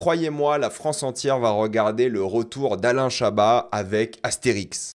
Croyez-moi, la France entière va regarder le retour d'Alain Chabat avec Astérix.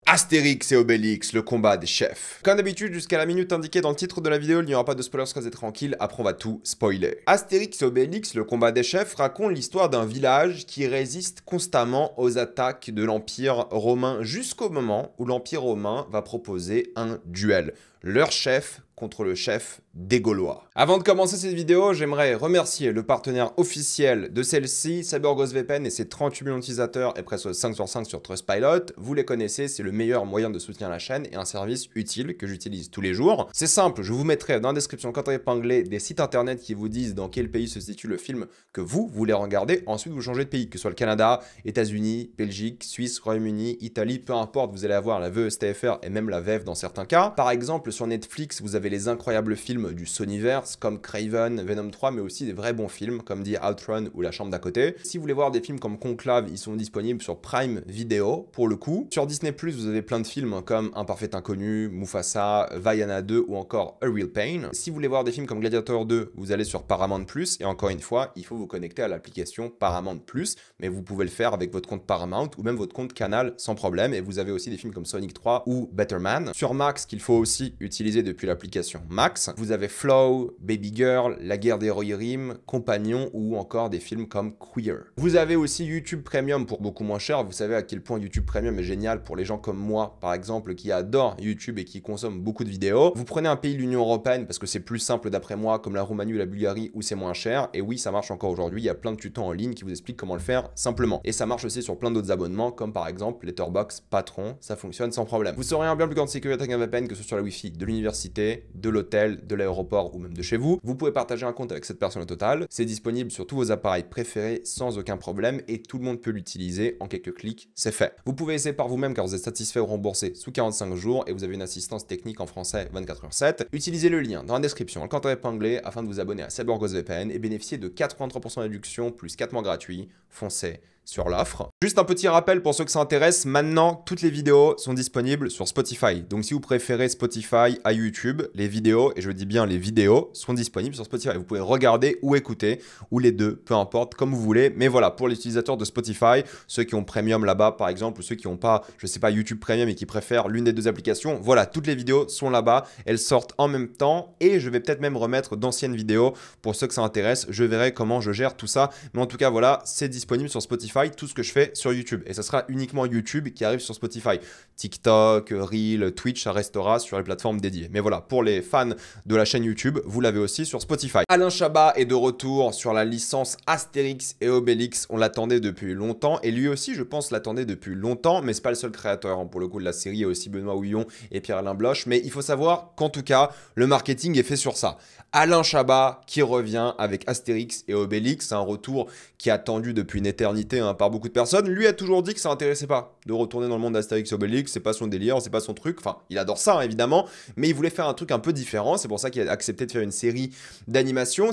Astérix et Obélix, le combat des chefs. Comme d'habitude, jusqu'à la minute indiquée dans le titre de la vidéo, il n'y aura pas de spoilers, soyez tranquille, après on va tout spoiler. Astérix et Obélix, le combat des chefs, raconte l'histoire d'un village qui résiste constamment aux attaques de l'Empire romain jusqu'au moment où l'Empire romain va proposer un duel. Leur chef contre le chef des Gaulois. Avant de commencer cette vidéo, j'aimerais remercier le partenaire officiel de celle-ci, CyberGhostVPN et ses 38 millions d'utilisateurs et presque 5 sur 5 sur Trustpilot. Vous les connaissez, c'est le meilleur moyen de soutenir la chaîne et un service utile que j'utilise tous les jours. C'est simple, je vous mettrai dans la description quand épinglé des sites internet qui vous disent dans quel pays se situe le film que vous voulez regarder. Ensuite, vous changez de pays, que ce soit le Canada, États-Unis, Belgique, Suisse, Royaume-Uni, Italie, peu importe, vous allez avoir la VESTFR et même la VEF dans certains cas. Par exemple, sur Netflix, vous avez les incroyables films du Sonyverse comme Craven, Venom 3, mais aussi des vrais bons films comme dit Outrun ou La Chambre d'à côté. Si vous voulez voir des films comme Conclave, ils sont disponibles sur Prime Video pour le coup. Sur Disney+, vous avez plein de films comme Un Parfait Inconnu, Mufasa, Vaiana 2 ou encore A Real Pain. Si vous voulez voir des films comme Gladiator 2, vous allez sur Paramount+, et encore une fois, il faut vous connecter à l'application Paramount+, mais vous pouvez le faire avec votre compte Paramount ou même votre compte Canal sans problème, et vous avez aussi des films comme Sonic 3 ou Better Man. Sur Max, qu'il faut aussi utiliser depuis l'application Max, vous avez Flow, Baby Girl, La Guerre des Rohirrim, Compagnon ou encore des films comme Queer. Vous avez aussi YouTube Premium pour beaucoup moins cher. Vous savez à quel point YouTube Premium est génial pour les gens comme moi, par exemple, qui adorent YouTube et qui consomment beaucoup de vidéos. Vous prenez un pays de l'Union Européenne parce que c'est plus simple d'après moi, comme la Roumanie ou la Bulgarie où c'est moins cher. Et oui, ça marche encore aujourd'hui. Il y a plein de tutos en ligne qui vous expliquent comment le faire simplement. Et ça marche aussi sur plein d'autres abonnements comme par exemple Letterboxd, Patron. Ça fonctionne sans problème. Vous serez un bien plus grande sécurité avec un VPN que ce soit sur la Wi-Fi de l'université, de l'hôtel, de l'aéroport ou même de chez vous. Vous pouvez partager un compte avec cette personne au total. C'est disponible sur tous vos appareils préférés sans aucun problème et tout le monde peut l'utiliser en quelques clics, c'est fait. Vous pouvez essayer par vous-même car vous êtes satisfait ou remboursé sous 45 jours et vous avez une assistance technique en français 24h/7. Utilisez le lien dans la description, le compte épinglé afin de vous abonner à CyberGhostVPN et bénéficier de 83% de réduction plus 4 mois gratuits. Foncez sur l'offre. Juste un petit rappel pour ceux que ça intéresse, maintenant toutes les vidéos sont disponibles sur Spotify. Donc si vous préférez Spotify à YouTube, les vidéos, et je dis bien les vidéos, sont disponibles sur Spotify. Vous pouvez regarder ou écouter, ou les deux, peu importe, comme vous voulez. Mais voilà, pour les utilisateurs de Spotify, ceux qui ont Premium là-bas par exemple, ou ceux qui n'ont pas, je sais pas, YouTube Premium et qui préfèrent l'une des deux applications, voilà, toutes les vidéos sont là-bas, elles sortent en même temps et je vais peut-être même remettre d'anciennes vidéos pour ceux que ça intéresse. Je verrai comment je gère tout ça. Mais en tout cas, voilà, c'est disponible sur Spotify. Tout ce que je fais sur YouTube. Et ça sera uniquement YouTube qui arrive sur Spotify. TikTok, Reel, Twitch, ça restera sur les plateformes dédiées. Mais voilà, pour les fans de la chaîne YouTube, vous l'avez aussi sur Spotify. Alain Chabat est de retour sur la licence Astérix et Obélix. On l'attendait depuis longtemps. Et lui aussi, je pense, l'attendait depuis longtemps. Mais c'est pas le seul créateur. Hein. Pour le coup de la série, il y a aussi Benoît Houillon et Pierre-Alain Bloch. Mais il faut savoir qu'en tout cas, le marketing est fait sur ça. Alain Chabat qui revient avec Astérix et Obélix. C'est un retour qui est attendu depuis une éternité par beaucoup de personnes. Lui a toujours dit que ça n'intéressait pas de retourner dans le monde d'Astérix et Obélix, c'est pas son délire, c'est pas son truc, enfin il adore ça hein, évidemment, mais il voulait faire un truc un peu différent, c'est pour ça qu'il a accepté de faire une série d'animation,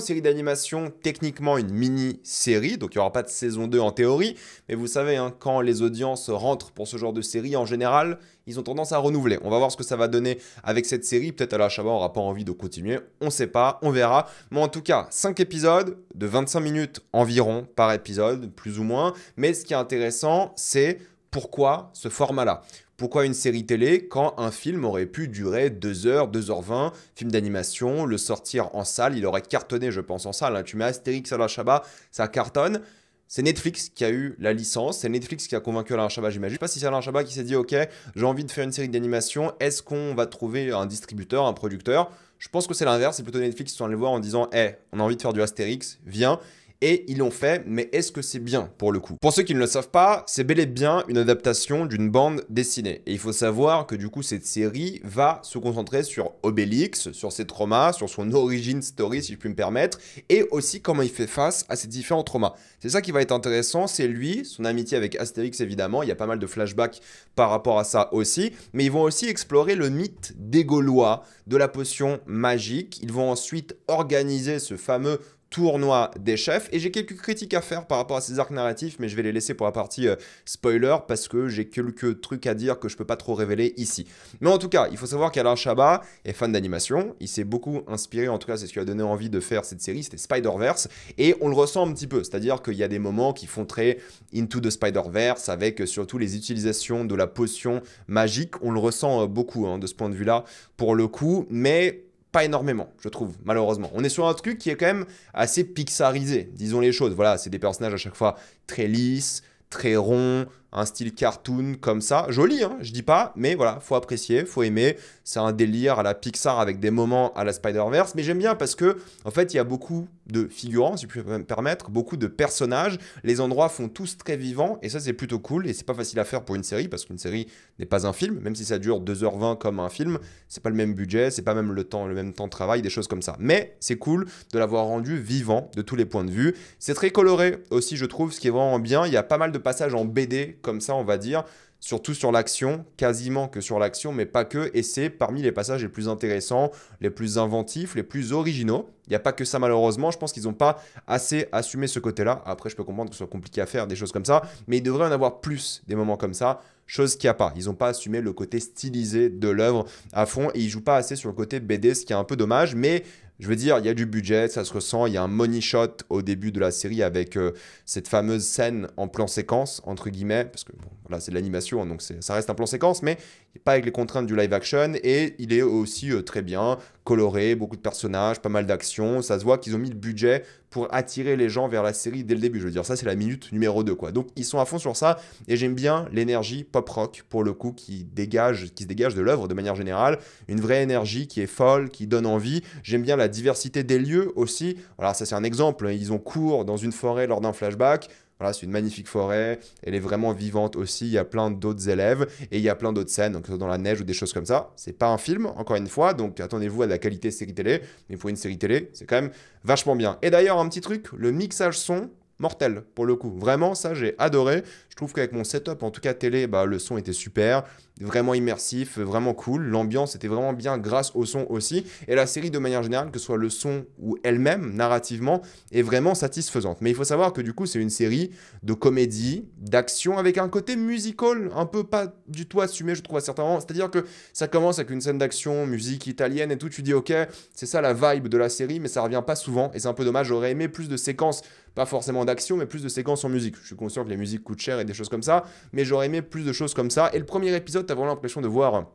techniquement une mini-série, donc il n'y aura pas de saison 2 en théorie, mais vous savez, hein, quand les audiences rentrent pour ce genre de série, en général, ils ont tendance à renouveler. On va voir ce que ça va donner avec cette série. Peut-être Alain Chabat n'aura pas envie de continuer. On ne sait pas, on verra. Mais en tout cas, 5 épisodes de 25 minutes environ par épisode, plus ou moins. Mais ce qui est intéressant, c'est pourquoi ce format-là. Pourquoi une série télé quand un film aurait pu durer 2 heures, 2h20, film d'animation, le sortir en salle, il aurait cartonné, je pense, en salle. Hein. Tu mets Astérix, Alain Chabat, ça cartonne. C'est Netflix qui a eu la licence, c'est Netflix qui a convaincu Alain Chabat, j'imagine. Je ne sais pas si c'est Alain Chabat qui s'est dit « Ok, j'ai envie de faire une série d'animation, est-ce qu'on va trouver un distributeur, un producteur ?» Je pense que c'est l'inverse, c'est plutôt Netflix qui sont allés voir en disant « Hey, on a envie de faire du Astérix, viens !» Et ils l'ont fait, mais est-ce que c'est bien pour le coup? Pour ceux qui ne le savent pas, c'est bel et bien une adaptation d'une bande dessinée. Et il faut savoir que du coup, cette série va se concentrer sur Obélix, sur ses traumas, sur son origin story, si je puis me permettre, et aussi comment il fait face à ces différents traumas. C'est ça qui va être intéressant, c'est lui, son amitié avec Astérix évidemment, il y a pas mal de flashbacks par rapport à ça aussi, mais ils vont aussi explorer le mythe des Gaulois, de la potion magique. Ils vont ensuite organiser ce fameux tournoi des chefs. Et j'ai quelques critiques à faire par rapport à ces arcs narratifs, mais je vais les laisser pour la partie spoiler parce que j'ai quelques trucs à dire que je peux pas trop révéler ici. Mais en tout cas, il faut savoir qu'Alain Chabat est fan d'animation. Il s'est beaucoup inspiré, en tout cas, c'est ce qui lui a donné envie de faire cette série, c'était Spider-Verse. Et on le ressent un petit peu, c'est-à-dire qu'il y a des moments qui font très Into the Spider-Verse avec surtout les utilisations de la potion magique. On le ressent beaucoup de ce point de vue-là pour le coup, mais pas énormément, je trouve, malheureusement. On est sur un truc qui est quand même assez pixarisé, disons les choses. Voilà, c'est des personnages à chaque fois très lisses, très ronds, un style cartoon comme ça. Joli, hein, je dis pas, mais voilà, faut apprécier, faut aimer. C'est un délire à la Pixar avec des moments à la Spider-Verse, mais j'aime bien parce que, en fait, il y a beaucoup de figurants, si je peux me permettre, beaucoup de personnages. Les endroits font tous très vivants, et ça, c'est plutôt cool. Et c'est pas facile à faire pour une série, parce qu'une série n'est pas un film, même si ça dure 2h20 comme un film. C'est pas le même budget, c'est pas même le même temps de travail, des choses comme ça. Mais c'est cool de l'avoir rendu vivant de tous les points de vue. C'est très coloré aussi, je trouve, ce qui est vraiment bien. Il y a pas mal de passages en BD, comme ça, on va dire, surtout sur l'action, quasiment que sur l'action, mais pas que, et c'est parmi les passages les plus intéressants, les plus inventifs, les plus originaux. Il n'y a pas que ça malheureusement, je pense qu'ils n'ont pas assez assumé ce côté-là. Après, je peux comprendre que ce soit compliqué à faire, des choses comme ça, mais il devrait en avoir plus, des moments comme ça, chose qu'il n'y a pas. Ils n'ont pas assumé le côté stylisé de l'œuvre à fond, et ils ne jouent pas assez sur le côté BD, ce qui est un peu dommage, mais je veux dire, il y a du budget, ça se ressent, il y a un money shot au début de la série avec cette fameuse scène en plan séquence, entre guillemets, parce que bon, voilà, c'est de l'animation, hein, donc ça reste un plan séquence, mais pas avec les contraintes du live action, et il est aussi très bien coloré, beaucoup de personnages, pas mal d'actions, ça se voit qu'ils ont mis le budget pour attirer les gens vers la série dès le début, je veux dire, ça c'est la minute numéro 2, quoi. Donc ils sont à fond sur ça, et j'aime bien l'énergie pop-rock, pour le coup, qui se dégage de l'œuvre de manière générale, une vraie énergie qui est folle, qui donne envie, j'aime bien la diversité des lieux aussi, voilà, ça c'est un exemple, ils ont cours dans une forêt lors d'un flashback. Voilà, c'est une magnifique forêt, elle est vraiment vivante aussi, il y a plein d'autres élèves et il y a plein d'autres scènes, donc que ce soit dans la neige ou des choses comme ça. C'est pas un film, encore une fois, donc attendez-vous à de la qualité série télé, mais pour une série télé, c'est quand même vachement bien. Et d'ailleurs, un petit truc, le mixage son, mortel pour le coup. Vraiment, ça j'ai adoré. Je trouve qu'avec mon setup, en tout cas télé, bah, le son était super, vraiment immersif, vraiment cool. L'ambiance était vraiment bien grâce au son aussi. Et la série de manière générale, que ce soit le son ou elle-même, narrativement, est vraiment satisfaisante. Mais il faut savoir que du coup, c'est une série de comédie, d'action, avec un côté musical, un peu pas du tout assumé, je trouve, à certains moments. C'est-à-dire que ça commence avec une scène d'action, musique italienne et tout, tu dis ok, c'est ça la vibe de la série, mais ça revient pas souvent. Et c'est un peu dommage, j'aurais aimé plus de séquences, pas forcément d'action, mais plus de séquences en musique. Je suis conscient que les musiques coûtent cher et des choses comme ça, mais j'aurais aimé plus de choses comme ça. Et le premier épisode, t'as vraiment l'impression de voir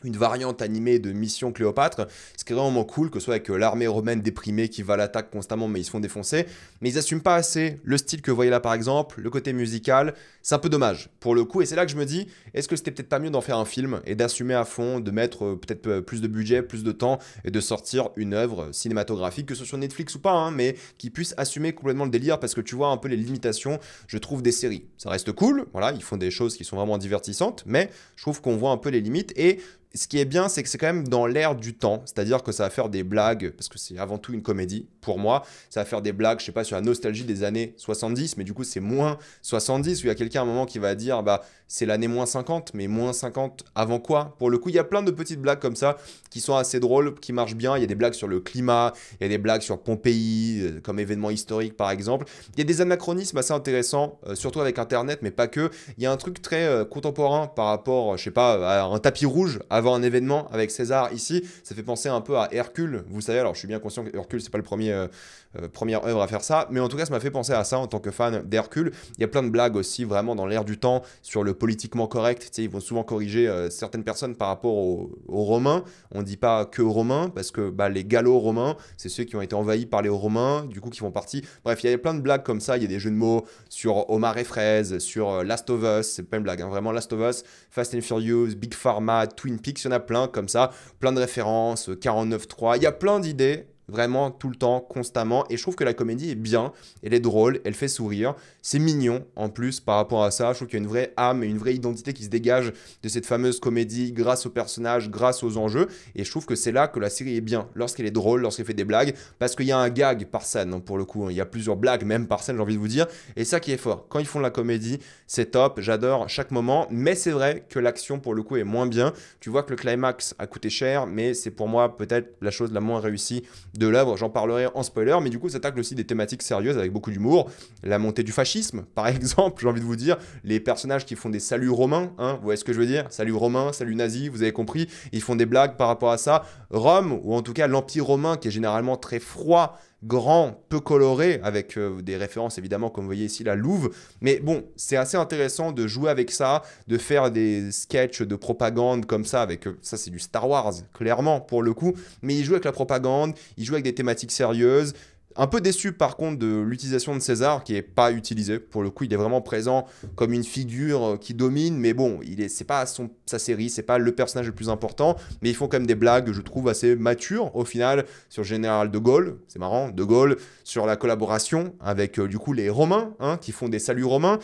une variante animée de Mission Cléopâtre, ce qui est vraiment cool, que ce soit avec l'armée romaine déprimée qui va à l'attaque constamment, mais ils se font défoncer. Mais ils n'assument pas assez le style que vous voyez là, par exemple, le côté musical. C'est un peu dommage, pour le coup. Et c'est là que je me dis, est-ce que c'était peut-être pas mieux d'en faire un film et d'assumer à fond, de mettre peut-être plus de budget, plus de temps, et de sortir une œuvre cinématographique, que ce soit sur Netflix ou pas, hein, mais qui puisse assumer complètement le délire, parce que tu vois un peu les limitations, je trouve, des séries. Ça reste cool, voilà, ils font des choses qui sont vraiment divertissantes, mais je trouve qu'on voit un peu les limites. Et ce qui est bien, c'est que c'est quand même dans l'air du temps, c'est-à-dire que ça va faire des blagues, parce que c'est avant tout une comédie, pour moi, ça va faire des blagues, je sais pas, sur la nostalgie des années 70, mais du coup c'est moins 70, où il y a quelqu'un à un moment qui va dire, bah c'est l'année moins 50, mais moins 50 avant quoi? Pour le coup, il y a plein de petites blagues comme ça, qui sont assez drôles, qui marchent bien, il y a des blagues sur le climat, il y a des blagues sur Pompéi, comme événement historique par exemple, il y a des anachronismes assez intéressants, surtout avec Internet, mais pas que, il y a un truc très contemporain par rapport, je sais pas, à un tapis rouge, avant un événement avec César ici, ça fait penser un peu à Hercule, vous savez, alors je suis bien conscient que Hercule c'est pas le première œuvre à faire ça, mais en tout cas ça m'a fait penser à ça en tant que fan d'Hercule. Il y a plein de blagues aussi vraiment dans l'air du temps sur le politiquement correct, tu sais, ils vont souvent corriger certaines personnes par rapport aux Romains, on dit pas que aux Romains parce que bah, les Gallo-Romains c'est ceux qui ont été envahis par les Romains, du coup qui font partie, bref il y a plein de blagues comme ça, il y a des jeux de mots sur Omar et Fraise, sur Last of Us, c'est pas une blague, hein, vraiment Last of Us, Fast and Furious, Big Pharma, Twin Peaks, il y en a plein comme ça, plein de références, 49.3, il y a plein d'idées, vraiment tout le temps, constamment, et je trouve que la comédie est bien, elle est drôle, elle fait sourire, c'est mignon en plus par rapport à ça, je trouve qu'il y a une vraie âme et une vraie identité qui se dégage de cette fameuse comédie grâce aux personnages, grâce aux enjeux, et je trouve que c'est là que la série est bien, lorsqu'elle est drôle, lorsqu'elle fait des blagues, parce qu'il y a un gag par scène, hein, pour le coup, hein. Il y a plusieurs blagues même par scène, j'ai envie de vous dire, et ça qui est fort, quand ils font de la comédie, c'est top, j'adore chaque moment, mais c'est vrai que l'action pour le coup est moins bien, tu vois que le climax a coûté cher, mais c'est pour moi peut-être la chose la moins réussie de l'œuvre, j'en parlerai en spoiler, mais du coup ça tacle aussi des thématiques sérieuses avec beaucoup d'humour, la montée du fascisme par exemple, j'ai envie de vous dire, les personnages qui font des saluts romains, hein, vous voyez ce que je veux dire, salut romain, salut nazi, vous avez compris, ils font des blagues par rapport à ça, Rome, ou en tout cas l'Empire romain qui est généralement très froid, grand, peu coloré, avec des références évidemment comme vous voyez ici la Louve, mais bon, c'est assez intéressant de jouer avec ça, de faire des sketchs de propagande comme ça, avec ça c'est du Star Wars, clairement pour le coup, mais il joue avec la propagande, il joue avec des thématiques sérieuses. Un peu déçu par contre de l'utilisation de César qui est pas utilisé. Pour le coup, il est vraiment présent comme une figure qui domine, mais bon, c'est pas sa série, c'est pas le personnage le plus important, mais ils font quand même des blagues, je trouve, assez matures au final sur le général de Gaulle, c'est marrant, de Gaulle, sur la collaboration avec du coup les Romains, hein, qui font des saluts romains,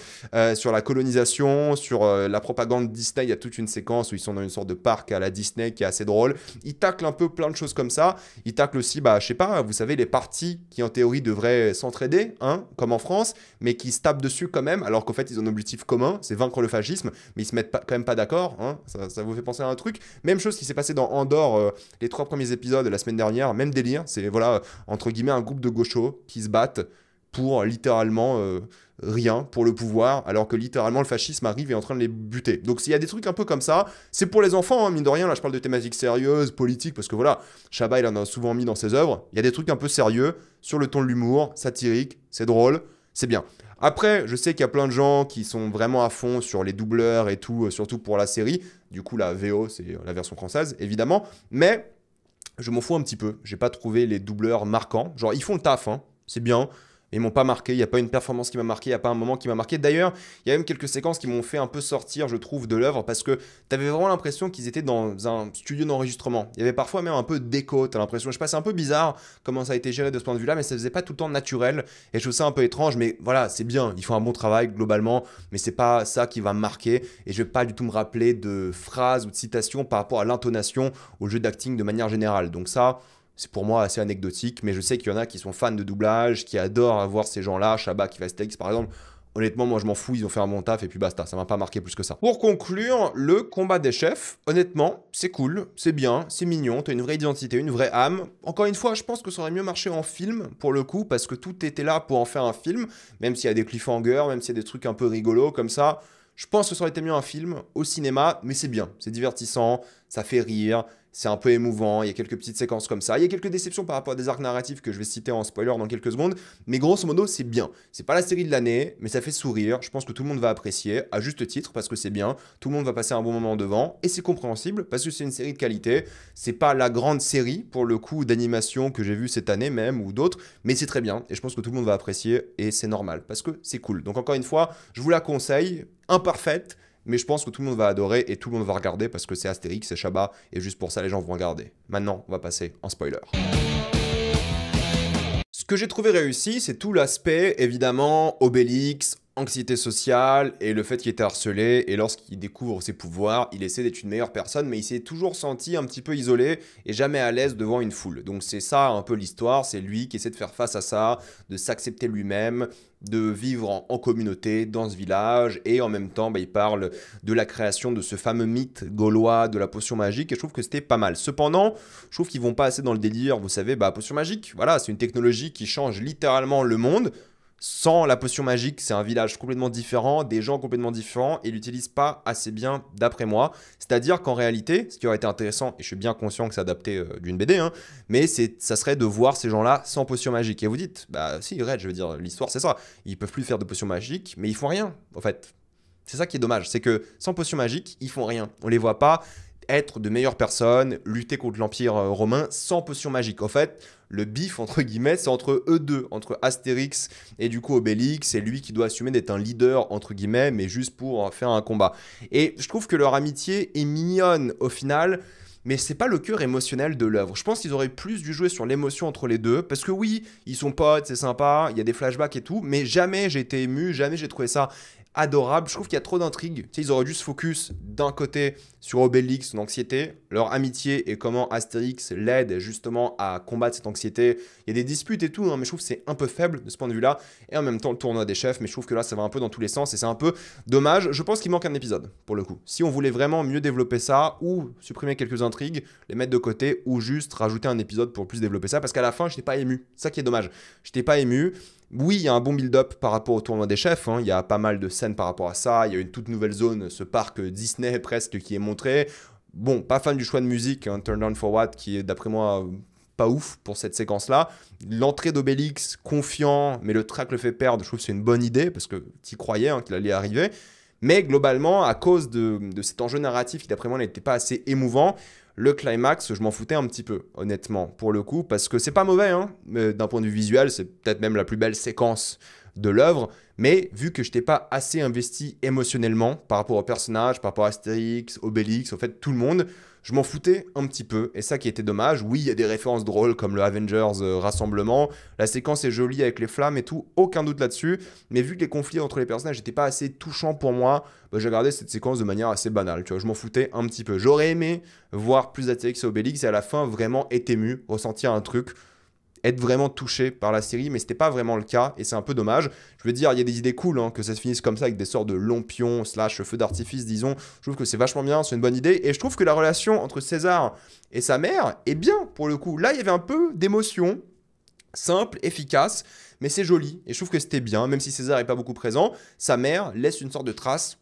sur la colonisation, sur la propagande Disney, il y a toute une séquence où ils sont dans une sorte de parc à la Disney qui est assez drôle. Ils taclent un peu plein de choses comme ça. Ils taclent aussi, bah, je sais pas, vous savez, les partis qui en théorie devraient s'entraider, hein, comme en France, mais qui se tapent dessus quand même, alors qu'en fait ils ont un objectif commun, c'est vaincre le fascisme, mais ils se mettent quand même pas d'accord, hein, ça vous fait penser à un truc. Même chose qui s'est passé dans Andorre, les 3 premiers épisodes de la semaine dernière, même délire, c'est voilà, entre guillemets un groupe de gauchos qui se battent pour littéralement rien, pour le pouvoir, alors que littéralement le fascisme arrive et est en train de les buter. Donc s'il y a des trucs un peu comme ça, c'est pour les enfants, hein, mine de rien, là je parle de thématiques sérieuses, politiques, parce que voilà, Chabat il en a souvent mis dans ses œuvres, il y a des trucs un peu sérieux, sur le ton de l'humour, satirique, c'est drôle, c'est bien. Après, je sais qu'il y a plein de gens qui sont vraiment à fond sur les doubleurs et tout, surtout pour la série, du coup la VO c'est la version française, évidemment, mais je m'en fous un petit peu, j'ai pas trouvé les doubleurs marquants, genre ils font le taf, hein, c'est bien, ils m'ont pas marqué, il n'y a pas une performance qui m'a marqué, il n'y a pas un moment qui m'a marqué. D'ailleurs, il y a même quelques séquences qui m'ont fait un peu sortir, je trouve, de l'œuvre parce que tu avais vraiment l'impression qu'ils étaient dans un studio d'enregistrement. Il y avait parfois même un peu d'écho, tu as l'impression, je sais pas, c'est un peu bizarre comment ça a été géré de ce point de vue-là, mais ça faisait pas tout le temps naturel et je trouve ça un peu étrange, mais voilà, c'est bien, ils font un bon travail globalement, mais c'est pas ça qui va me marquer et je vais pas du tout me rappeler de phrases ou de citations par rapport à l'intonation, au jeu d'acting de manière générale. Donc ça, c'est pour moi assez anecdotique, mais je sais qu'il y en a qui sont fans de doublage, qui adorent voir ces gens-là, Chabat qui fait Astérix par exemple. Honnêtement, moi je m'en fous, ils ont fait un bon taf et puis basta, ça m'a pas marqué plus que ça. Pour conclure, le combat des chefs, honnêtement, c'est cool, c'est bien, c'est mignon, t'as une vraie identité, une vraie âme. Encore une fois, je pense que ça aurait mieux marché en film, pour le coup, parce que tout était là pour en faire un film, même s'il y a des cliffhangers, même s'il y a des trucs un peu rigolos comme ça. Je pense que ça aurait été mieux un film au cinéma, mais c'est bien, c'est divertissant, ça fait rire, c'est un peu émouvant, il y a quelques petites séquences comme ça. Il y a quelques déceptions par rapport à des arcs narratifs que je vais citer en spoiler dans quelques secondes, mais grosso modo, c'est bien. C'est pas la série de l'année, mais ça fait sourire. Je pense que tout le monde va apprécier, à juste titre, parce que c'est bien. Tout le monde va passer un bon moment devant, et c'est compréhensible, parce que c'est une série de qualité. C'est pas la grande série, pour le coup, d'animation que j'ai vue cette année même, ou d'autres, mais c'est très bien, et je pense que tout le monde va apprécier, et c'est normal, parce que c'est cool. Donc encore une fois, je vous la conseille, imparfaite, mais je pense que tout le monde va adorer et tout le monde va regarder parce que c'est Astérix, c'est Chabat, et juste pour ça, les gens vont regarder. Maintenant, on va passer en spoiler. Ce que j'ai trouvé réussi, c'est tout l'aspect, évidemment, Obélix, anxiété sociale et le fait qu'il était harcelé, et lorsqu'il découvre ses pouvoirs, il essaie d'être une meilleure personne, mais il s'est toujours senti un petit peu isolé et jamais à l'aise devant une foule. Donc c'est ça un peu l'histoire, c'est lui qui essaie de faire face à ça, de s'accepter lui-même, de vivre en communauté dans ce village, et en même temps il parle de la création de ce fameux mythe gaulois de la potion magique, et je trouve que c'était pas mal. Cependant, je trouve qu'ils vont pas assez dans le délire, vous savez, potion magique, voilà, c'est une technologie qui change littéralement le monde. Sans la potion magique, c'est un village complètement différent, des gens complètement différents, et ils l'utilisent pas assez bien d'après moi. C'est-à-dire qu'en réalité, ce qui aurait été intéressant, et je suis bien conscient que c'est adapté d'une BD, hein, mais ça serait de voir ces gens-là sans potion magique. Et vous dites, bah si, Red, je veux dire, l'histoire c'est ça. Ils peuvent plus faire de potion magique, mais ils font rien, en fait. C'est ça qui est dommage, c'est que sans potion magique, ils font rien. On les voit pas être de meilleures personnes, lutter contre l'Empire romain sans potion magique. En fait, le bif, entre guillemets, c'est entre eux deux, entre Astérix et du coup Obélix. C'est lui qui doit assumer d'être un leader, entre guillemets, mais juste pour faire un combat. Et je trouve que leur amitié est mignonne au final, mais c'est pas le cœur émotionnel de l'œuvre. Je pense qu'ils auraient plus dû jouer sur l'émotion entre les deux, parce que oui, ils sont potes, c'est sympa, il y a des flashbacks et tout, mais jamais j'ai été ému, jamais j'ai trouvé ça adorable. Je trouve qu'il y a trop d'intrigues. Tu sais, ils auraient dû se focus d'un côté sur Obélix, son anxiété, leur amitié et comment Astérix l'aide justement à combattre cette anxiété. Il y a des disputes et tout, hein, mais je trouve que c'est un peu faible de ce point de vue-là. Et en même temps, le tournoi des chefs, mais je trouve que là, ça va un peu dans tous les sens et c'est un peu dommage. Je pense qu'il manque un épisode, pour le coup. Si on voulait vraiment mieux développer ça, ou supprimer quelques intrigues, les mettre de côté, ou juste rajouter un épisode pour plus développer ça, parce qu'à la fin, je n'étais pas ému. C'est ça qui est dommage. Je n'étais pas ému. Oui, il y a un bon build-up par rapport au tournoi des chefs, hein. Il y a pas mal de scènes par rapport à ça, il y a une toute nouvelle zone, ce parc Disney presque qui est montré. Bon, pas fan du choix de musique, hein, Turn Down for What, qui est d'après moi pas ouf pour cette séquence-là. L'entrée d'Obélix, confiant, mais le track le fait perdre, je trouve que c'est une bonne idée, parce que tu y croyais hein, qu'il allait arriver. Mais globalement, à cause de cet enjeu narratif qui d'après moi n'était pas assez émouvant, le climax, je m'en foutais un petit peu, honnêtement, pour le coup, parce que c'est pas mauvais, hein, d'un point de vue visuel, c'est peut-être même la plus belle séquence de l'œuvre, mais vu que je n'étais pas assez investi émotionnellement par rapport au personnage, par rapport à Astérix, Obélix, au fait, tout le monde, je m'en foutais un petit peu, et ça qui était dommage. Oui, il y a des références drôles comme le Avengers Rassemblement, la séquence est jolie avec les flammes et tout, aucun doute là-dessus, mais vu que les conflits entre les personnages n'étaient pas assez touchants pour moi, bah, j'ai regardé cette séquence de manière assez banale, tu vois, je m'en foutais un petit peu. J'aurais aimé voir plus d'Astérix et Obélix et à la fin vraiment être ému, ressentir un truc, être vraiment touché par la série, mais c'était pas vraiment le cas et c'est un peu dommage. Je veux dire, il y a des idées cool, hein, que ça se finisse comme ça avec des sortes de lampions slash feux d'artifice, disons. Je trouve que c'est vachement bien, c'est une bonne idée et je trouve que la relation entre César et sa mère est bien pour le coup. Là, il y avait un peu d'émotion, simple, efficace, mais c'est joli et je trouve que c'était bien, même si César est pas beaucoup présent. Sa mère laisse une sorte de trace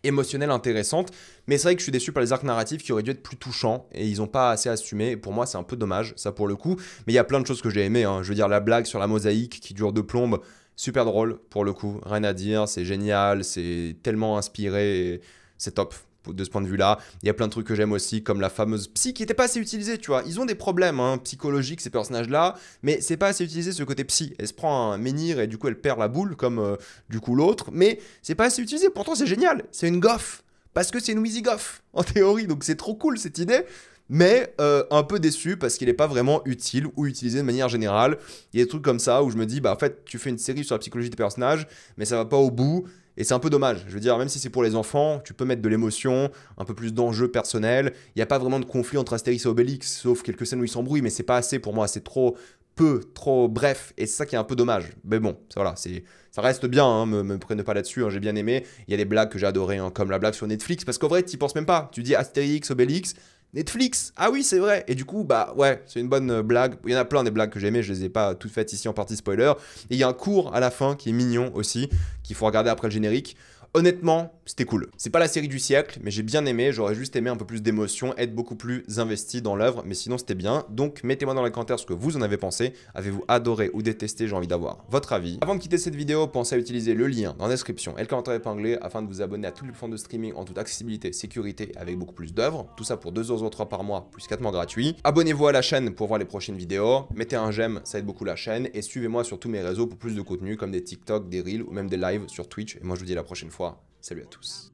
émotionnelle intéressante, mais c'est vrai que je suis déçu par les arcs narratifs qui auraient dû être plus touchants et ils n'ont pas assez assumé, et pour moi c'est un peu dommage ça pour le coup, mais il y a plein de choses que j'ai aimé, hein. Je veux dire la blague sur la mosaïque qui dure 2 plombes, super drôle pour le coup, rien à dire, c'est génial, c'est tellement inspiré, et c'est top. De ce point de vue-là, il y a plein de trucs que j'aime aussi, comme la fameuse psy qui n'était pas assez utilisée, tu vois. Ils ont des problèmes hein, psychologiques, ces personnages-là, mais c'est pas assez utilisé ce côté psy. Elle se prend un menhir et du coup elle perd la boule, comme du coup l'autre, mais c'est pas assez utilisé. Pourtant c'est génial, c'est une goffe, parce que c'est une Wheezy Goff, en théorie, donc c'est trop cool cette idée. Mais un peu déçu parce qu'il n'est pas vraiment utile ou utilisé de manière générale. Il y a des trucs comme ça où je me dis, bah en fait, tu fais une série sur la psychologie des personnages, mais ça va pas au bout. Et c'est un peu dommage. Je veux dire, même si c'est pour les enfants, tu peux mettre de l'émotion, un peu plus d'enjeux personnels. Il n'y a pas vraiment de conflit entre Astérix et Obélix, sauf quelques scènes où ils s'embrouillent, mais c'est pas assez pour moi. C'est trop peu, trop bref. Et c'est ça qui est un peu dommage. Mais bon, voilà, ça reste bien, hein, me prenez pas là-dessus, hein, j'ai bien aimé. Il y a des blagues que j'ai adorées, hein, comme la blague sur Netflix, parce qu'en vrai, tu y penses même pas. Tu dis Astérix, Obélix, Netflix, ah oui c'est vrai, et du coup bah ouais c'est une bonne blague, il y en a plein des blagues que j'ai aimées, je les ai pas toutes faites ici en partie spoiler, et il y a un cours à la fin qui est mignon aussi, qu'il faut regarder après le générique. Honnêtement, c'était cool. C'est pas la série du siècle, mais j'ai bien aimé, j'aurais juste aimé un peu plus d'émotion, être beaucoup plus investi dans l'œuvre, mais sinon c'était bien. Donc mettez-moi dans les commentaires ce que vous en avez pensé, avez-vous adoré ou détesté, j'ai envie d'avoir votre avis. Avant de quitter cette vidéo, pensez à utiliser le lien dans la description et le commentaire épinglé afin de vous abonner à toutes les plateformes de streaming en toute accessibilité, sécurité, avec beaucoup plus d'œuvres. Tout ça pour 2,03€ par mois, plus 4 mois gratuits. Abonnez-vous à la chaîne pour voir les prochaines vidéos, mettez un j'aime, ça aide beaucoup la chaîne, et suivez-moi sur tous mes réseaux pour plus de contenu comme des TikTok, des Reels ou même des lives sur Twitch. Et moi je vous dis à la prochaine fois. Salut à tous.